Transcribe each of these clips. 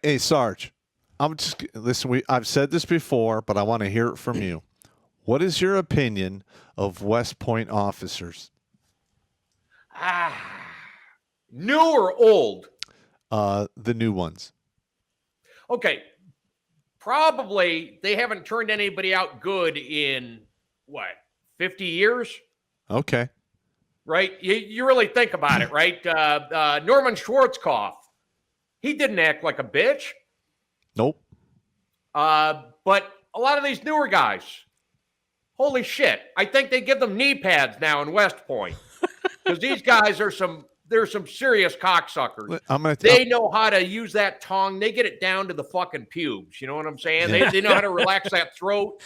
Hey, Sarge, listen. I've said this before, but I want to hear it from you. What is your opinion of West Point officers? New or old? The new ones. Okay. Probably they haven't turned anybody out good in, 50 years? Okay. Right? You really think about it, right? Norman Schwarzkopf, he didn't act like a bitch. Nope. But a lot of these newer guys, holy shit, I think they give them knee pads now in West Point. Because these guys are there's some serious cocksuckers. They know how to use that tongue. They get it down to the fucking pubes. You know what I'm saying? Yeah. They know how to relax that throat.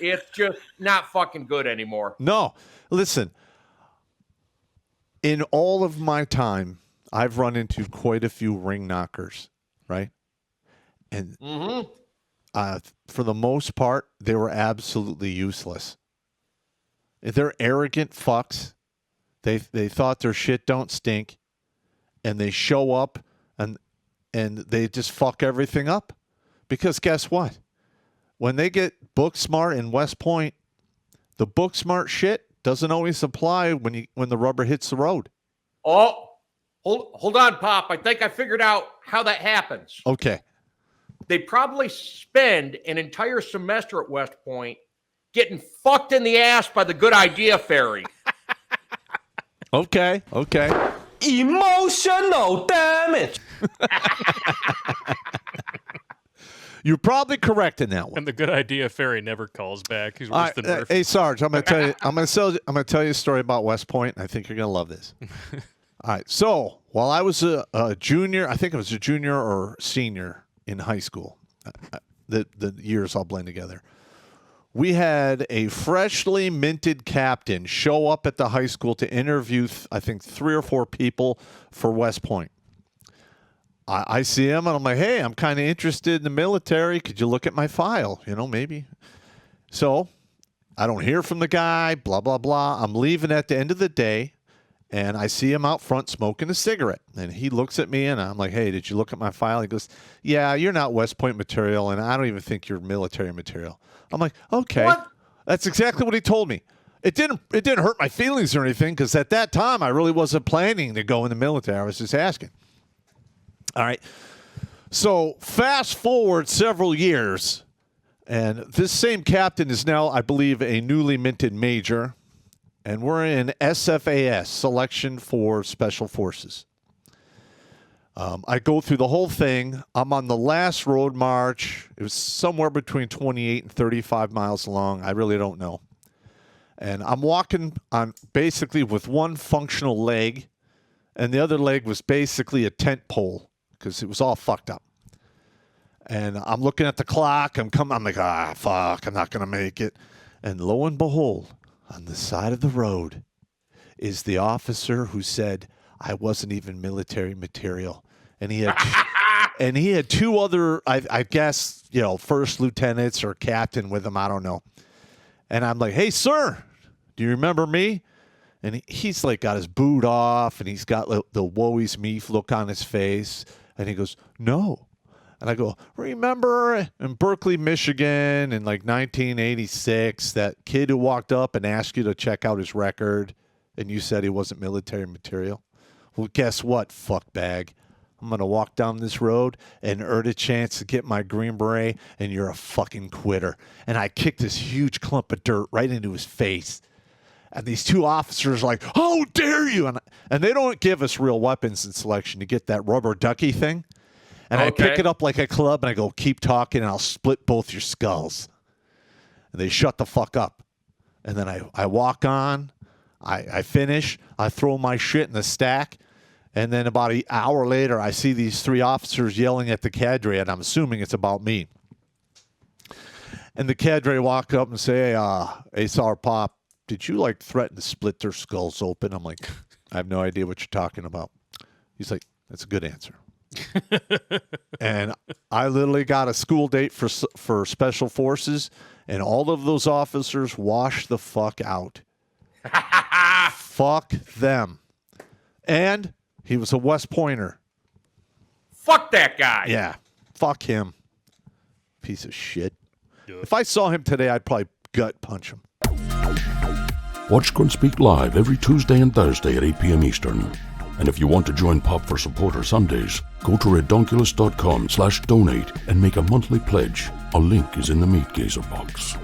It's just not fucking good anymore. No. Listen, in all of my time, I've run into quite a few ring knockers, right? And for the most part, they were absolutely useless. They're arrogant fucks. They thought their shit don't stink, and they show up and they just fuck everything up. Because guess what? When they get book smart in West Point, the book smart shit doesn't always apply when the rubber hits the road. Oh, hold on, Pop. I think I figured out how that happens. Okay. They probably spend an entire semester at West Point getting fucked in the ass by the Good Idea Fairy. Okay. Emotional damage. You're probably correct in that one. And the Good Idea Fairy never calls back. He's worse than Murphy. Hey, Sarge, I'm going to tell you a story about West Point. I think you're going to love this. All right. So while I was a junior, I think I was a junior or senior in high school. The years all blend together. We had a freshly minted captain show up at the high school to interview, I think, 3 or 4 people for West Point. I see him, and I'm like, hey, I'm kind of interested in the military. Could you look at my file? Maybe. So I don't hear from the guy, blah, blah, blah. I'm leaving at the end of the day, and I see him out front smoking a cigarette. And he looks at me, and I'm like, hey, did you look at my file? He goes, yeah, you're not West Point material, and I don't even think you're military material. I'm like, okay. What? That's exactly what he told me. It didn't hurt my feelings or anything, because at that time, I really wasn't planning to go in the military. I was just asking. All right. So fast forward several years, and this same captain is now, I believe, a newly minted major, and we're in SFAS, Selection for Special Forces. I go through the whole thing. I'm on the last road march. It was somewhere between 28 and 35 miles long. I really don't know. And I'm walking on basically with one functional leg, and the other leg was basically a tent pole because it was all fucked up. And I'm looking at the clock. I'm like, fuck, I'm not going to make it. And lo and behold, on the side of the road is the officer who said I wasn't even military material. And he had 2 other, I guess, first lieutenants or captain with him. I don't know. And I'm like, hey, sir, do you remember me? And he's like got his boot off, and he's got the woe is me look on his face. And he goes, no. And I go, remember in Berkeley, Michigan in like 1986, that kid who walked up and asked you to check out his record, and you said he wasn't military material? Well, guess what, fuckbag? I'm going to walk down this road and earn a chance to get my Green Beret, and you're a fucking quitter. And I kicked this huge clump of dirt right into his face. And these 2 officers are like, how dare you? And they don't give us real weapons in selection. You get that rubber ducky thing. And I pick it up like a club, and I go, keep talking, and I'll split both your skulls. And they shut the fuck up. And then I walk on. I finish. I throw my shit in the stack. And then about an hour later, I see these 3 officers yelling at the cadre, and I'm assuming it's about me. And the cadre walk up and say, hey, Sar Pop, did you, threaten to split their skulls open? I'm like, I have no idea what you're talking about. He's like, that's a good answer. And I literally got a school date for Special Forces, and all of those officers washed the fuck out. Fuck them. And he was a West Pointer. Fuck that guy. Yeah. Fuck him. Piece of shit. Yep. If I saw him today, I'd probably gut punch him. Watch Grunt Speak live every Tuesday and Thursday at 8 p.m. Eastern. And if you want to join Pop for Supporter Sundays, go to redonkulous.com/donate and make a monthly pledge. A link is in the Meat Gazer box.